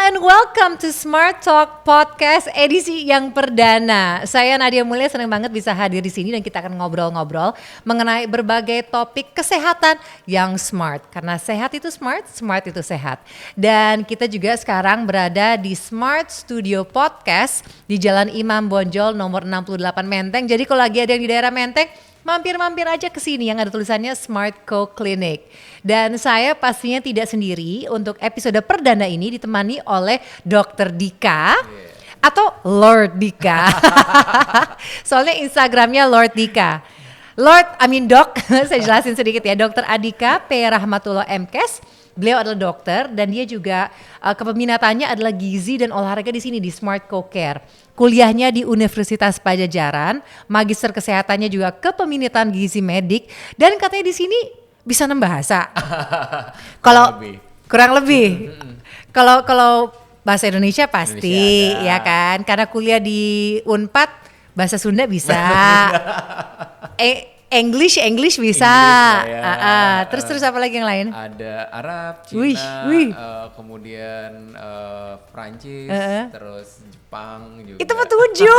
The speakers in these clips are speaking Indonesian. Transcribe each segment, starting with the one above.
and welcome to Smart Talk Podcast edisi yang perdana. Saya Nadia Mulya senang banget bisa hadir di sini dan kita akan ngobrol-ngobrol mengenai berbagai topik kesehatan yang smart. Karena sehat itu smart, smart itu sehat. Dan kita juga sekarang berada di Smart Studio Podcast di Jalan Imam Bonjol nomor 68 Menteng. Jadi kalau lagi ada yang di daerah Menteng, mampir-mampir aja ke sini yang ada tulisannya Smart Co Clinic. Dan saya pastinya tidak sendiri, untuk episode perdana ini ditemani oleh Dr. Dika atau Lord Dika. Soalnya Instagramnya Lord Dika. Doc, saya jelasin sedikit ya, Dr. Adika P. Rahmatullah MKes. Beliau adalah dokter dan dia juga kepeminatannya adalah gizi dan olahraga di sini di Smart Co Care. Kuliahnya di Universitas Pajajaran, magister kesehatannya juga kepemilikan gizi medik dan katanya di sini bisa 6 bahasa. Kalau kurang lebih. Kalau bahasa Indonesia pasti ya kan, karena kuliah di Unpad bahasa Sunda bisa. English bisa. Terus apa lagi yang lain? Ada Arab, Cina, kemudian Prancis, terus Jepang juga. Itu 7.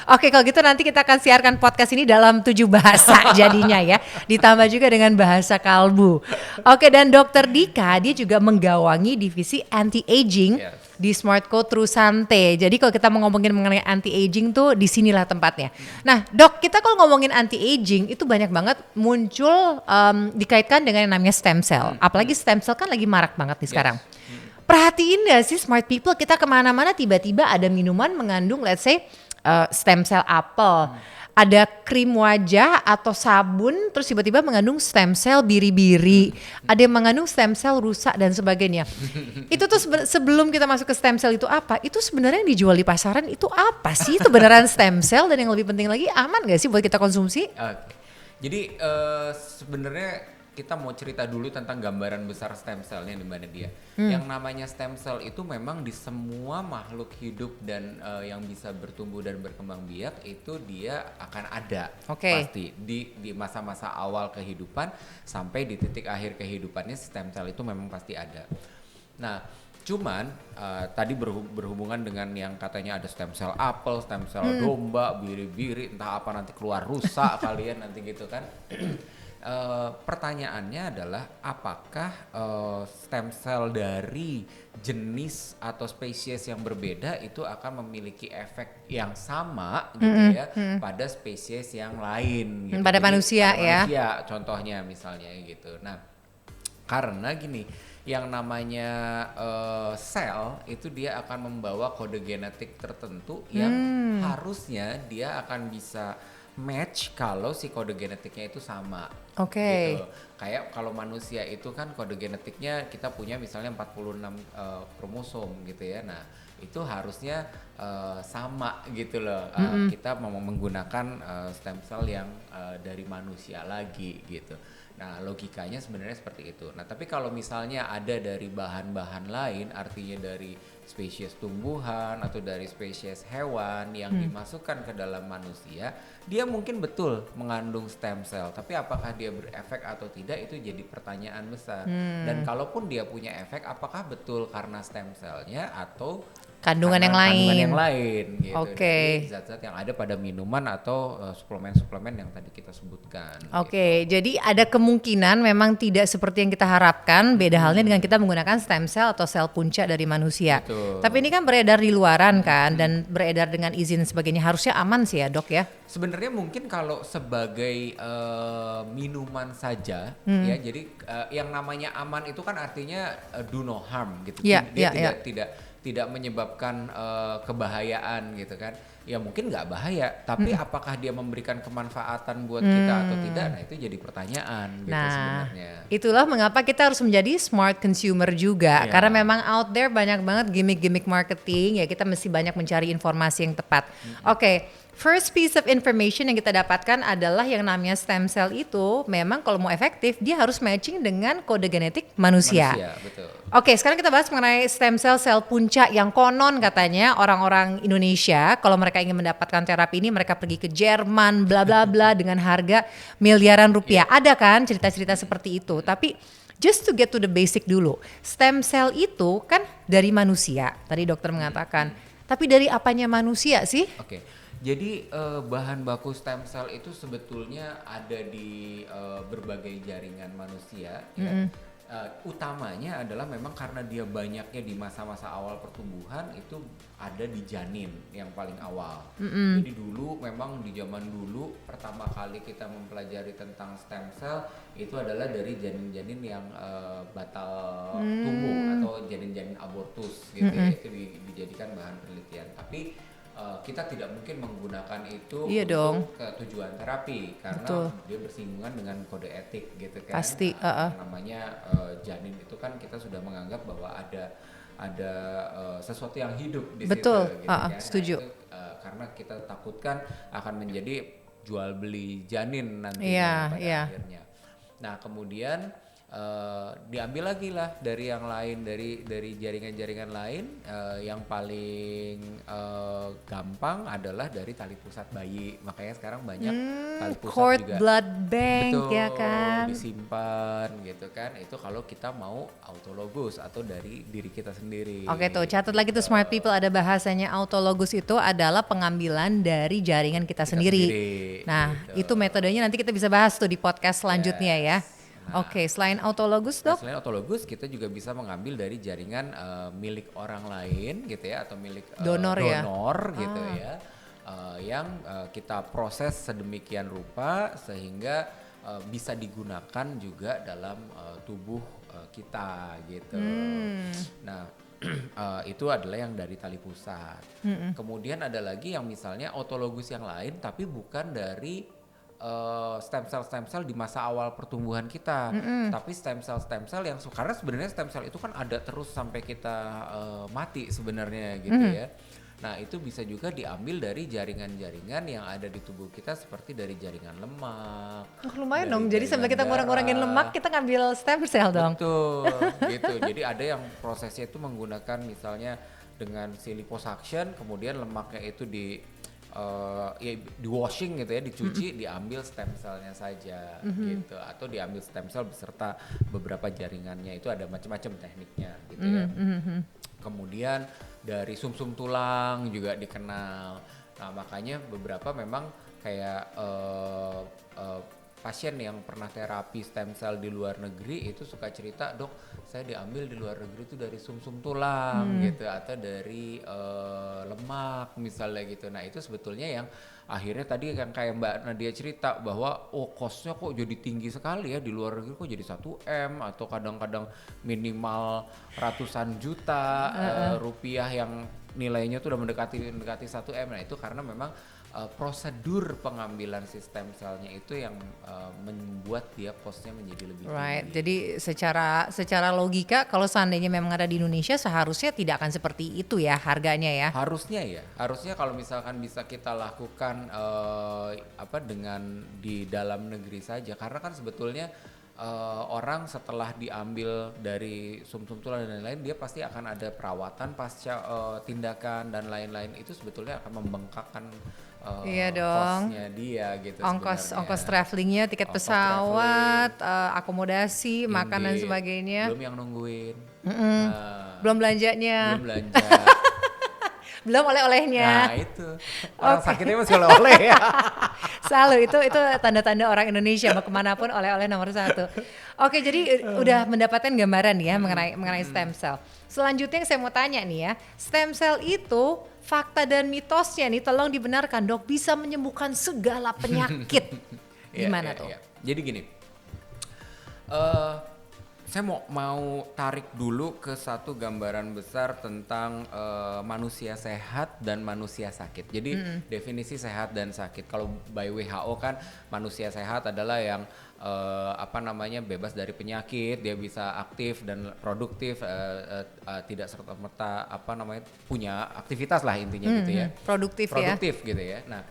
Oke, kalau gitu nanti kita akan siarkan podcast ini dalam 7 bahasa jadinya ya. Ditambah juga dengan bahasa kalbu. Oke, dan Dr. Dika dia juga menggawangi divisi anti-aging di Smart Co Trusante. Jadi kalau kita mau ngomongin mengenai anti-aging tuh disinilah tempatnya. Nah dok, kita kalau ngomongin anti-aging itu banyak banget muncul dikaitkan dengan yang namanya stem cell. Apalagi stem cell kan lagi marak banget nih sekarang. Perhatiin gak sih smart people, kita kemana-mana tiba-tiba ada minuman mengandung let's say stem cell apel. Ada krim wajah atau sabun terus tiba-tiba mengandung stem cell biri-biri. Ada yang mengandung stem cell rusak dan sebagainya. Itu tuh sebelum kita masuk ke stem cell itu apa? Itu sebenarnya yang dijual di pasaran itu apa sih? Itu beneran stem cell dan yang lebih penting lagi aman gak sih buat kita konsumsi? Jadi sebenarnya kita mau cerita dulu tentang gambaran besar stem cellnya di mana dia. Yang namanya stem cell itu memang di semua makhluk hidup dan yang bisa bertumbuh dan berkembang biak itu dia akan ada pasti di masa-masa awal kehidupan sampai di titik akhir kehidupannya stem cell itu memang pasti ada. Nah, cuman tadi berhubungan dengan yang katanya ada stem cell apel, stem cell domba, biri-biri, entah apa nanti keluar rusak kalian nanti gitu kan. Pertanyaannya adalah apakah stem cell dari jenis atau spesies yang berbeda itu akan memiliki efek yang sama gitu ya pada spesies yang lain gitu. Pada manusia ya. Manusia contohnya misalnya gitu. Nah, karena gini, yang namanya sel itu dia akan membawa kode genetik tertentu yang harusnya dia akan bisa match kalau si kode genetiknya itu sama. Gitu. Kayak kalau manusia itu kan kode genetiknya kita punya misalnya 46 kromosom gitu ya. Nah, itu harusnya sama gitu loh. Kita mau menggunakan stem cell yang dari manusia lagi gitu. Nah, logikanya sebenarnya seperti itu. Nah, tapi kalau misalnya ada dari bahan-bahan lain, artinya dari spesies tumbuhan atau dari spesies hewan yang dimasukkan ke dalam manusia, dia mungkin betul mengandung stem cell. Tapi apakah dia berefek atau tidak itu jadi pertanyaan besar. Dan kalaupun dia punya efek, apakah betul karena stem cellnya atau kandungan yang lain gitu. Jadi zat-zat yang ada pada minuman atau suplemen-suplemen yang tadi kita sebutkan. Jadi ada kemungkinan memang tidak seperti yang kita harapkan. Beda halnya dengan kita menggunakan stem cell atau sel punca dari manusia. Betul. Tapi ini kan beredar di luaran kan dan beredar dengan izin sebagainya. Harusnya aman sih ya dok ya. Sebenarnya mungkin kalau sebagai minuman saja ya, jadi yang namanya aman itu kan artinya do no harm gitu. Dia tidak menyebabkan kebahayaan gitu kan. Ya mungkin nggak bahaya, tapi apakah dia memberikan kemanfaatan buat kita atau tidak? Nah itu jadi pertanyaan gitu sebenarnya. Itulah mengapa kita harus menjadi smart consumer juga. Karena memang out there banyak banget gimmick-gimmick marketing ya, kita mesti banyak mencari informasi yang tepat. First piece of information yang kita dapatkan adalah yang namanya stem cell itu memang kalau mau efektif dia harus matching dengan kode genetik manusia. Betul. Oke, sekarang kita bahas mengenai stem cell sel punca yang konon katanya orang-orang Indonesia kalau mereka ingin mendapatkan terapi ini mereka pergi ke Jerman bla bla bla dengan harga miliaran rupiah. Ada kan cerita-cerita seperti itu. Tapi just to get to the basic dulu, stem cell itu kan dari manusia. Tadi dokter mengatakan. Tapi dari apanya manusia sih? Oke. Jadi bahan baku stem cell itu sebetulnya ada di berbagai jaringan manusia. Ya. Utamanya adalah memang karena dia banyaknya di masa-masa awal pertumbuhan itu ada di janin yang paling awal. Jadi dulu memang di zaman dulu pertama kali kita mempelajari tentang stem cell itu adalah dari janin-janin yang batal tumbuh atau janin-janin abortus gitu ya, itu dijadikan bahan penelitian. Tapi kita tidak mungkin menggunakan itu untuk ke tujuan terapi karena dia bersinggungan dengan kode etik gitu kan. Pasti. Namanya janin itu kan kita sudah menganggap bahwa ada sesuatu yang hidup di situ. Gitu kan. Setuju. Nah, itu, karena kita takutkan akan menjadi jual beli janin nanti pada akhirnya. Nah kemudian diambil lagi lah dari yang lain dari jaringan-jaringan lain yang paling gampang adalah dari tali pusat bayi, makanya sekarang banyak tali pusat cord juga blood bank ya kan disimpan gitu kan, itu kalau kita mau autologous atau dari diri kita sendiri. Oke tuh catat lagi tuh smart people, ada bahasanya autologous itu adalah pengambilan dari jaringan kita sendiri. Nah itu metodenya nanti kita bisa bahas tuh di podcast selanjutnya ya. Nah, oke, selain autologous dok? Selain autologous kita juga bisa mengambil dari jaringan milik orang lain gitu ya, atau milik donor gitu ya, yang kita proses sedemikian rupa sehingga bisa digunakan juga dalam tubuh kita gitu. Nah itu adalah yang dari tali pusat. Kemudian ada lagi yang misalnya autologous yang lain tapi bukan dari stem cell di masa awal pertumbuhan kita, tapi stem cell yang karena sebenarnya stem cell itu kan ada terus sampai kita mati sebenarnya gitu ya. Nah itu bisa juga diambil dari jaringan-jaringan yang ada di tubuh kita seperti dari jaringan lemak. Lumayan dong, jadi sambil kita ngurang-ngurangin lemak kita ngambil stem cell dong. Betul, gitu. Jadi ada yang prosesnya itu menggunakan misalnya dengan si liposuction, kemudian lemaknya itu di washing gitu ya, dicuci, diambil stem cellnya saja gitu, atau diambil stem cell beserta beberapa jaringannya, itu ada macam-macam tekniknya gitu ya. Kemudian dari sumsum tulang juga dikenal. Nah makanya beberapa memang kayak pasien yang pernah terapi stem cell di luar negeri itu suka cerita, dok saya diambil di luar negeri itu dari sumsum tulang gitu, atau dari lemak misalnya gitu. Nah itu sebetulnya yang akhirnya tadi kan kayak Mbak Nadia cerita bahwa costnya kok jadi tinggi sekali ya di luar negeri, kok jadi 1 M atau kadang-kadang minimal ratusan juta rupiah yang nilainya tuh udah mendekati 1 M. Nah itu karena memang prosedur pengambilan sistem selnya itu yang membuat dia costnya menjadi lebih tinggi. Jadi secara logika kalau seandainya memang ada di Indonesia seharusnya tidak akan seperti itu ya harganya ya. Harusnya kalau misalkan bisa kita lakukan dengan di dalam negeri saja, karena kan sebetulnya orang setelah diambil dari sumsum tulang dan lain-lain dia pasti akan ada perawatan pasca tindakan dan lain-lain, itu sebetulnya akan membengkakkan costnya dia gitu. Ongkos travelingnya, tiket pesawat, akomodasi, makan dan sebagainya. Belum yang nungguin. Belum belanjanya. Belum belanja. Belum oleh-olehnya. Nah itu orang sakitnya masih oleh-oleh ya. Selalu itu tanda-tanda orang Indonesia mau kemanapun oleh-oleh nomor 1. Oke, jadi udah mendapatkan gambaran ya mengenai stem cell. Selanjutnya yang saya mau tanya nih ya, stem cell itu fakta dan mitosnya nih tolong dibenarkan dok, bisa menyembuhkan segala penyakit. Gimana tuh? Jadi gini, Saya mau tarik dulu ke satu gambaran besar tentang manusia sehat dan manusia sakit. Jadi definisi sehat dan sakit. Kalau by WHO kan manusia sehat adalah yang bebas dari penyakit, dia bisa aktif dan produktif, tidak serta-merta punya aktivitas lah intinya gitu ya. Produktif gitu ya. Nah,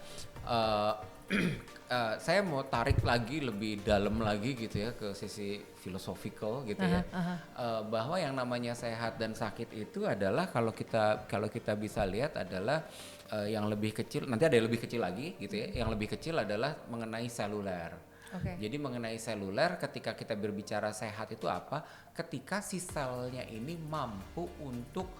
saya mau tarik lagi lebih dalam lagi gitu ya ke sisi philosophical gitu ya. Bahwa yang namanya sehat dan sakit itu adalah kalau kita bisa lihat adalah yang lebih kecil, nanti ada yang lebih kecil lagi gitu ya. Yang lebih kecil adalah mengenai seluler. Jadi mengenai seluler, ketika kita berbicara sehat itu apa? Ketika si selnya ini mampu untuk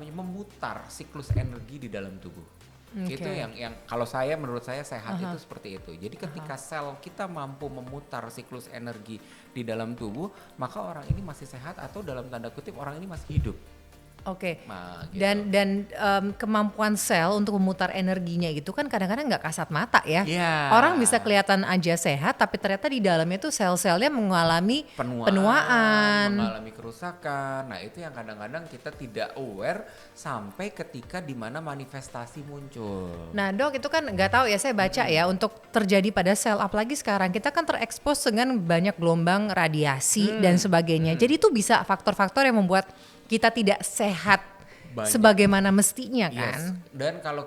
memutar siklus energi di dalam tubuh. Itu yang menurut saya sehat itu seperti itu. Jadi ketika sel kita mampu memutar siklus energi di dalam tubuh, maka orang ini masih sehat atau dalam tanda kutip orang ini masih hidup. Nah, gitu. Dan kemampuan sel untuk memutar energinya gitu kan kadang-kadang nggak kasat mata ya. Yeah. Orang bisa kelihatan aja sehat, tapi ternyata di dalamnya tuh sel-selnya mengalami penuaan, mengalami kerusakan. Nah itu yang kadang-kadang kita tidak aware sampai ketika dimana manifestasi muncul. Nah dok, itu kan nggak tahu ya, saya baca ya untuk terjadi pada sel, apalagi sekarang kita kan terekspos dengan banyak gelombang radiasi dan sebagainya. Jadi itu bisa faktor-faktor yang membuat kita tidak sehat sebagaimana mestinya kan. Yes. Dan kalau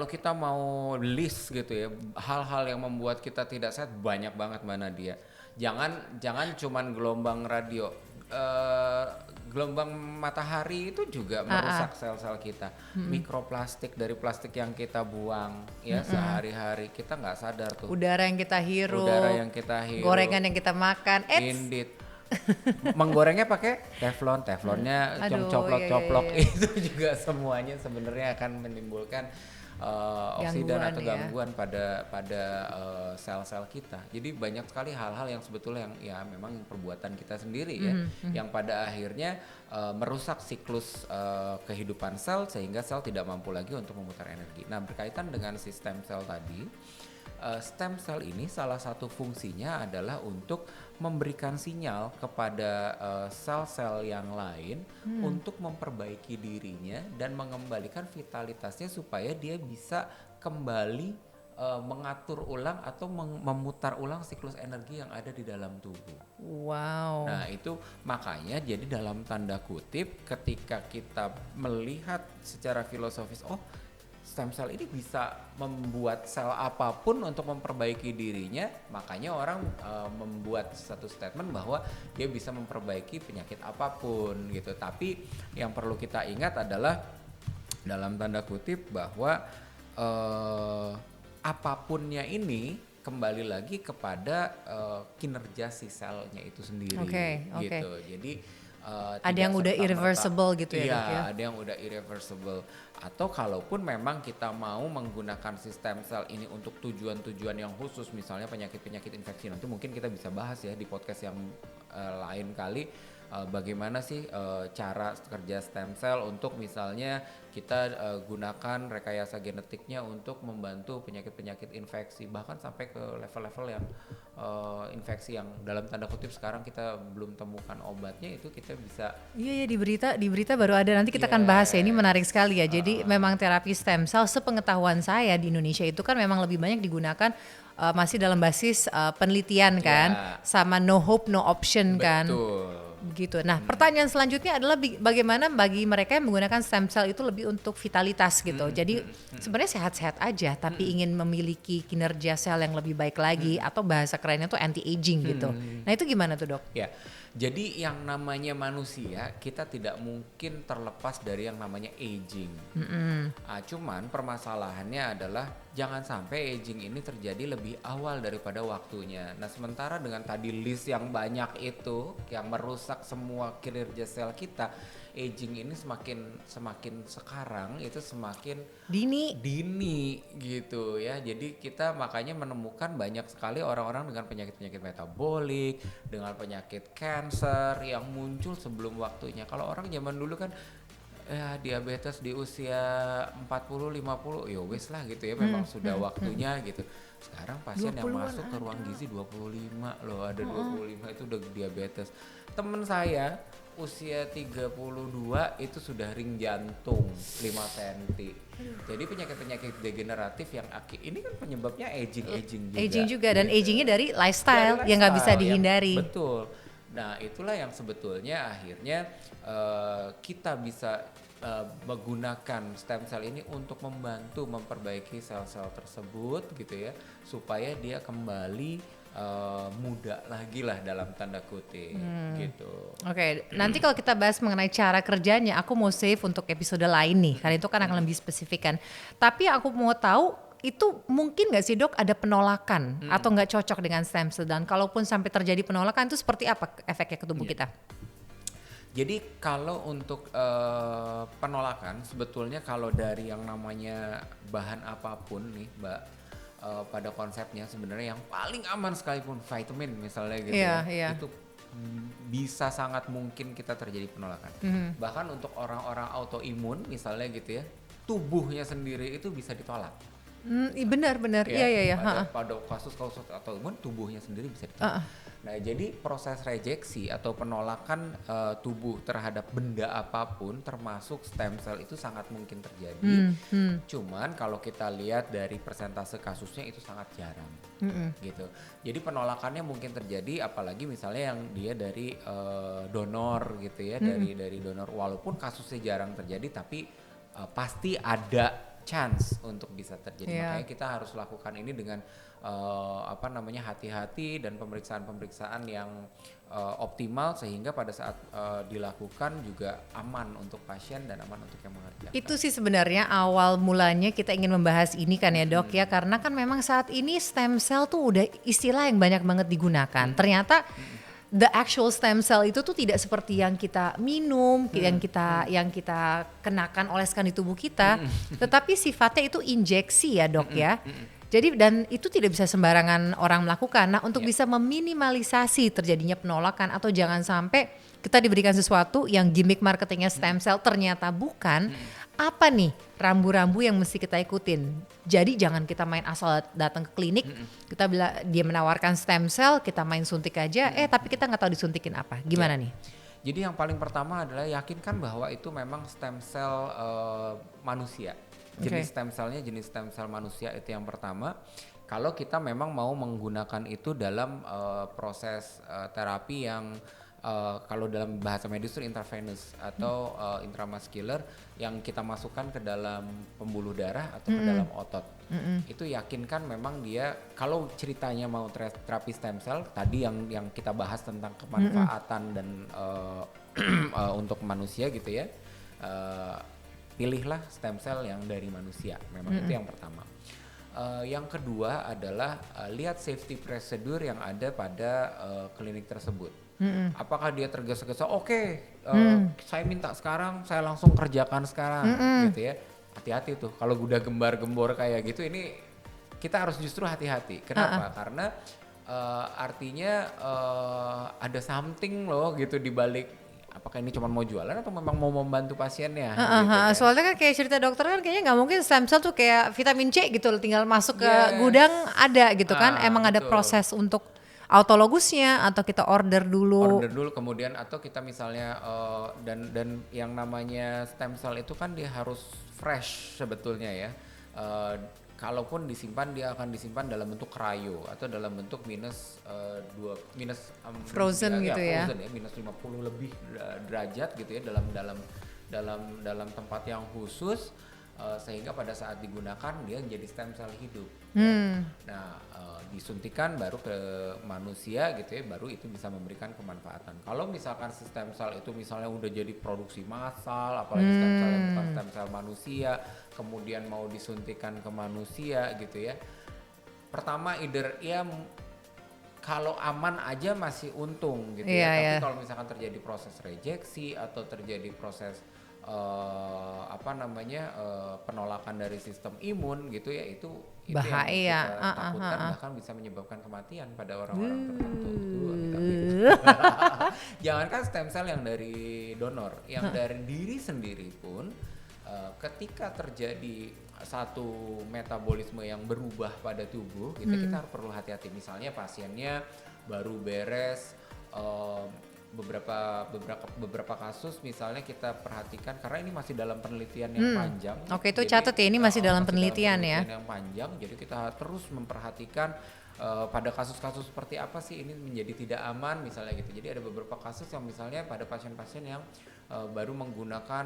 kita mau list gitu ya, hal-hal yang membuat kita tidak sehat banyak banget mana dia. Jangan cuman gelombang radio, gelombang matahari itu juga merusak sel-sel kita. Mikroplastik dari plastik yang kita buang ya sehari-hari, kita nggak sadar tuh. Udara yang kita hirup, gorengan yang kita makan. Indit. Menggorengnya pakai teflonnya coplok itu juga semuanya sebenarnya akan menimbulkan oksidan atau gangguan pada sel-sel kita. Jadi banyak sekali hal-hal yang sebetulnya yang ya memang perbuatan kita sendiri ya, yang pada akhirnya merusak siklus kehidupan sel sehingga sel tidak mampu lagi untuk memutar energi. Nah, berkaitan dengan sistem sel tadi, stem cell ini salah satu fungsinya adalah untuk memberikan sinyal kepada sel-sel yang lain untuk memperbaiki dirinya dan mengembalikan vitalitasnya supaya dia bisa kembali mengatur ulang atau memutar ulang siklus energi yang ada di dalam tubuh. Wow. Nah itu makanya jadi dalam tanda kutip ketika kita melihat secara filosofis, stem cell ini bisa membuat sel apapun untuk memperbaiki dirinya, makanya orang membuat satu statement bahwa dia bisa memperbaiki penyakit apapun gitu. Tapi yang perlu kita ingat adalah dalam tanda kutip bahwa apapunnya ini kembali lagi kepada kinerja si selnya itu sendiri gitu. Jadi ada yang udah irreversible gitu ya dok ya? Ada yang udah irreversible. Atau kalaupun memang kita mau menggunakan sistem sel ini untuk tujuan-tujuan yang khusus, misalnya penyakit-penyakit infeksi, nanti mungkin kita bisa bahas ya di podcast yang lain kali. Bagaimana sih cara kerja stem cell untuk misalnya kita gunakan rekayasa genetiknya untuk membantu penyakit-penyakit infeksi, bahkan sampai ke level-level yang infeksi yang dalam tanda kutip sekarang kita belum temukan obatnya, itu kita bisa. Iya di berita baru ada, nanti kita akan bahas ya, ini menarik sekali ya. Jadi memang terapi stem cell sepengetahuan saya di Indonesia itu kan memang lebih banyak digunakan masih dalam basis penelitian kan, sama no hope no option kan. Betul. Gitu. Nah, pertanyaan selanjutnya adalah bagaimana bagi mereka yang menggunakan stem cell itu lebih untuk vitalitas gitu. Jadi sebenarnya sehat-sehat aja, tapi ingin memiliki kinerja sel yang lebih baik lagi, atau bahasa kerennya tuh anti aging gitu. Nah, itu gimana tuh, Dok? Ya. Jadi yang namanya manusia kita tidak mungkin terlepas dari yang namanya aging. Cuman permasalahannya adalah jangan sampai aging ini terjadi lebih awal daripada waktunya. Nah sementara dengan tadi list yang banyak itu yang merusak semua kinerja sel kita, aging ini semakin sekarang itu semakin dini gitu ya. Jadi kita makanya menemukan banyak sekali orang-orang dengan penyakit-penyakit metabolik, dengan penyakit cancer yang muncul sebelum waktunya. Kalau orang zaman dulu kan ya diabetes di usia 40-50 ya wes lah gitu ya, memang sudah waktunya gitu. Sekarang pasien yang 20-an masuk ke ruang gizi 25 loh, ada 25 itu udah diabetes. Temen saya usia 32 itu sudah ring jantung 5 cm. Jadi penyakit-penyakit degeneratif yang ini kan penyebabnya aging juga. Aging juga dan gitu. agingnya dari lifestyle yang nggak bisa Lifestyle dihindari. Betul. Nah itulah yang sebetulnya akhirnya kita bisa menggunakan stem cell ini untuk membantu memperbaiki sel-sel tersebut gitu ya, supaya dia kembali muda lagi lah dalam tanda kutip gitu. Oke, nanti kalau kita bahas mengenai cara kerjanya, aku mau save untuk episode lain nih, karena itu kan akan lebih spesifik kan. Tapi aku mau tahu itu mungkin nggak sih dok ada penolakan atau nggak cocok dengan stem cell, dan kalaupun sampai terjadi penolakan itu seperti apa efeknya ke tubuh kita? Jadi kalau untuk penolakan sebetulnya kalau dari yang namanya bahan apapun nih Mbak, pada konsepnya sebenarnya yang paling aman sekalipun vitamin misalnya gitu itu bisa sangat mungkin kita terjadi penolakan. Bahkan untuk orang-orang autoimun misalnya gitu ya, tubuhnya sendiri itu bisa ditolak. Benar-benar, iya. Pada kasus autoimun tubuhnya sendiri bisa ditolak. Nah, jadi proses rejeksi atau penolakan tubuh terhadap benda apapun termasuk stem cell itu sangat mungkin terjadi. Cuman kalau kita lihat dari persentase kasusnya itu sangat jarang. Gitu. Jadi penolakannya mungkin terjadi apalagi misalnya yang dia dari donor gitu ya, dari donor, walaupun kasusnya jarang terjadi tapi pasti ada chance untuk bisa terjadi. Makanya kita harus lakukan ini dengan hati-hati dan pemeriksaan-pemeriksaan yang optimal sehingga pada saat dilakukan juga aman untuk pasien dan aman untuk yang mengerjakan. Itu sih sebenarnya awal mulanya kita ingin membahas ini kan ya dok ya, karena kan memang saat ini stem cell tuh udah istilah yang banyak banget digunakan. Ternyata the actual stem cell itu tuh tidak seperti yang kita minum, yang kita kenakan, oleskan di tubuh kita, tetapi sifatnya itu injeksi ya dok ya. Jadi dan itu tidak bisa sembarangan orang melakukan. Nah untuk bisa meminimalisasi terjadinya penolakan atau jangan sampai kita diberikan sesuatu yang gimmick marketingnya stem cell ternyata bukan, apa nih rambu-rambu yang mesti kita ikutin. Jadi jangan kita main asal datang ke klinik, kita dia menawarkan stem cell, kita main suntik aja, tapi kita nggak tahu disuntikin apa. Gimana nih? Jadi yang paling pertama adalah yakinkan bahwa itu memang stem cell manusia. Jenis stem cellnya jenis stem cell manusia itu yang pertama. Kalau kita memang mau menggunakan itu dalam proses terapi yang kalau dalam bahasa medis itu intravenous atau intramuscular yang kita masukkan ke dalam pembuluh darah atau ke dalam otot. Itu yakinkan memang dia, kalau ceritanya mau terapi stem cell tadi yang kita bahas tentang kemanfaatan dan untuk manusia gitu ya, pilihlah stem cell yang dari manusia. Memang itu yang pertama. Yang kedua adalah lihat safety procedure yang ada pada klinik tersebut. Apakah dia tergesa-gesa? Saya minta sekarang, saya langsung kerjakan sekarang, gitu ya. Hati-hati tuh, kalau udah gembar-gembor kayak gitu, ini kita harus justru hati-hati. Kenapa? Karena artinya ada something loh gitu di balik. Apakah ini cuma mau jualan atau memang mau membantu pasiennya? Gitu kan? Soalnya kan kayak cerita dokter kan kayaknya nggak mungkin stem cell tuh kayak vitamin C gitu, tinggal masuk ke gudang ada gitu kan. Emang ada proses untuk autologusnya atau kita order dulu kemudian atau kita misalnya dan yang namanya stem cell itu kan dia harus fresh sebetulnya ya. Kalaupun disimpan dia akan disimpan dalam bentuk cryo atau dalam bentuk frozen gitu ya. Frozen ya, minus 50 lebih derajat gitu ya dalam tempat yang khusus sehingga pada saat digunakan dia menjadi stem cell hidup. Nah, disuntikan baru ke manusia gitu ya, baru itu bisa memberikan kemanfaatan. Kalau misalkan stem cell itu misalnya udah jadi produksi massal, apalagi stem cell yang bukan stem cell manusia, kemudian mau disuntikan ke manusia gitu ya. Pertama kalau aman aja masih untung gitu ya. Tapi kalau misalkan terjadi proses rejeksi atau terjadi proses penolakan dari sistem imun gitu ya, itu Bahaya. yang kita takutkan bahkan bisa menyebabkan kematian pada orang-orang tertentu. Jangankan stem cell yang dari donor, yang dari diri sendiri pun ketika terjadi satu metabolisme yang berubah pada tubuh gitu, kita harus perlu hati-hati. Misalnya pasiennya baru beres beberapa kasus misalnya kita perhatikan, karena ini masih dalam penelitian yang panjang. Oke, itu catat ya, ini masih dalam penelitian ya. Yang panjang, jadi kita terus memperhatikan pada kasus-kasus seperti apa sih ini menjadi tidak aman misalnya gitu. Jadi ada beberapa kasus yang misalnya pada pasien-pasien yang baru menggunakan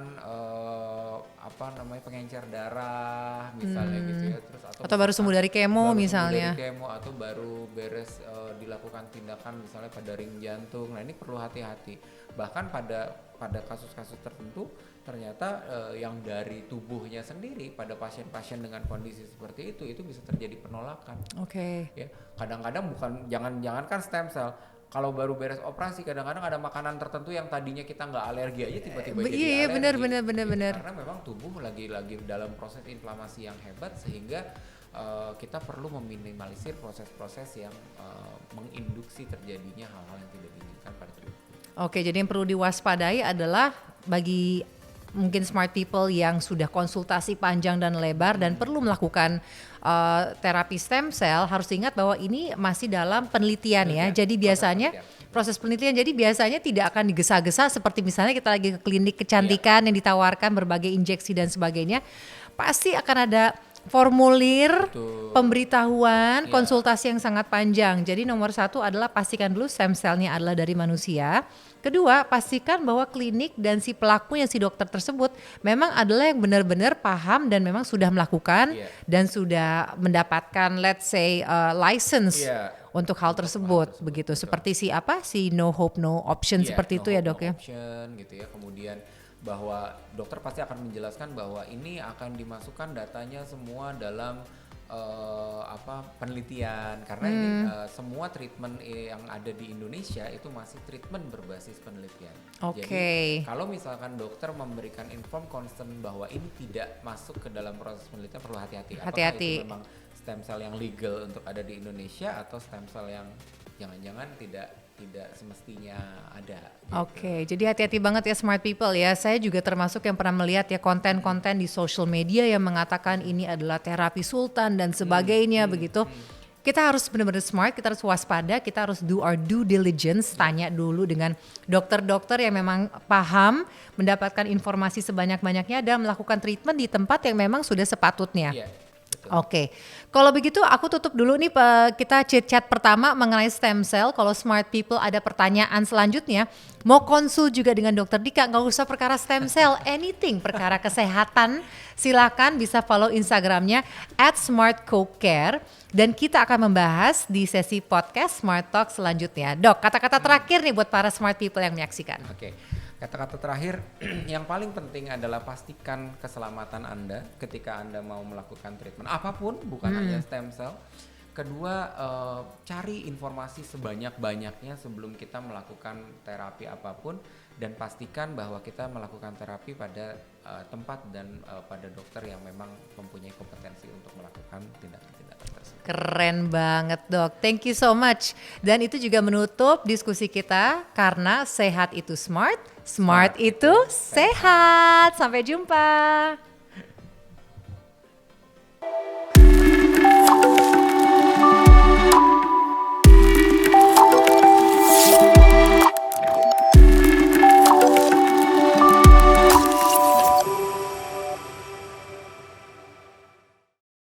pengencer darah misalnya gitu ya, terus atau baru sembuh dari kemo misalnya. Atau baru beres dilakukan tindakan misalnya pada ring jantung. Nah, ini perlu hati-hati. Bahkan pada kasus-kasus tertentu ternyata yang dari tubuhnya sendiri pada pasien-pasien dengan kondisi seperti itu bisa terjadi penolakan. Oke. Ya, kadang-kadang jangankan stem cell, kalau baru beres operasi kadang-kadang ada makanan tertentu yang tadinya kita nggak alergi aja tiba-tiba jadi alergi. Iya, benar. Karena memang tubuh lagi dalam proses inflamasi yang hebat, sehingga kita perlu meminimalisir proses-proses yang menginduksi terjadinya hal-hal yang tidak diinginkan pada tubuh. Oke, jadi yang perlu diwaspadai adalah bagi mungkin smart people yang sudah konsultasi panjang dan lebar dan perlu melakukan terapi stem cell, harus ingat bahwa ini masih dalam penelitian ya. Jadi biasanya proses penelitian, jadi biasanya tidak akan digesa-gesa seperti misalnya kita lagi ke klinik kecantikan yang ditawarkan berbagai injeksi dan sebagainya. Pasti akan ada formulir pemberitahuan, konsultasi yang sangat panjang. Jadi nomor 1 adalah pastikan dulu stem cell-nya adalah dari manusia. Kedua, pastikan bahwa klinik dan si pelakunya, si dokter tersebut memang adalah yang benar-benar paham dan memang sudah melakukan dan sudah mendapatkan let's say license untuk hal tersebut begitu. Betul. Seperti si no hope no option seperti itu ya, Dok ya. Option gitu ya. Kemudian bahwa dokter pasti akan menjelaskan bahwa ini akan dimasukkan datanya semua dalam penelitian, karena ini semua treatment yang ada di Indonesia itu masih treatment berbasis penelitian. Jadi kalau misalkan dokter memberikan informed consent bahwa ini tidak masuk ke dalam proses penelitian, perlu hati-hati. Apakah itu memang stem cell yang legal untuk ada di Indonesia atau stem cell yang jangan-jangan tidak semestinya ada. Oke, jadi hati-hati banget ya smart people ya. Saya juga termasuk yang pernah melihat ya konten-konten di social media yang mengatakan ini adalah terapi sultan dan sebagainya begitu. Kita harus benar-benar smart, kita harus waspada, kita harus do our due diligence, tanya dulu dengan dokter-dokter yang memang paham, mendapatkan informasi sebanyak-banyaknya dan melakukan treatment di tempat yang memang sudah sepatutnya. Oke, kalau begitu aku tutup dulu nih, kita chit-chat pertama mengenai stem cell. Kalau smart people ada pertanyaan selanjutnya, mau konsul juga dengan Dokter Dika, nggak usah perkara stem cell, anything perkara kesehatan, silakan bisa follow Instagramnya @smartcocare dan kita akan membahas di sesi podcast Smart Talk selanjutnya. Dok, kata-kata terakhir nih buat para smart people yang menyaksikan. Oke. Kata-kata terakhir yang paling penting adalah pastikan keselamatan Anda ketika Anda mau melakukan treatment apapun, bukan hanya stem cell. Kedua, cari informasi sebanyak-banyaknya sebelum kita melakukan terapi apapun, dan pastikan bahwa kita melakukan terapi pada tempat dan pada dokter yang memang mempunyai kompetensi untuk melakukan tindakan-tindakan tersebut. Keren banget, Dok. Thank you so much. Dan itu juga menutup diskusi kita, karena sehat itu smart, smart itu sehat. Sampai jumpa.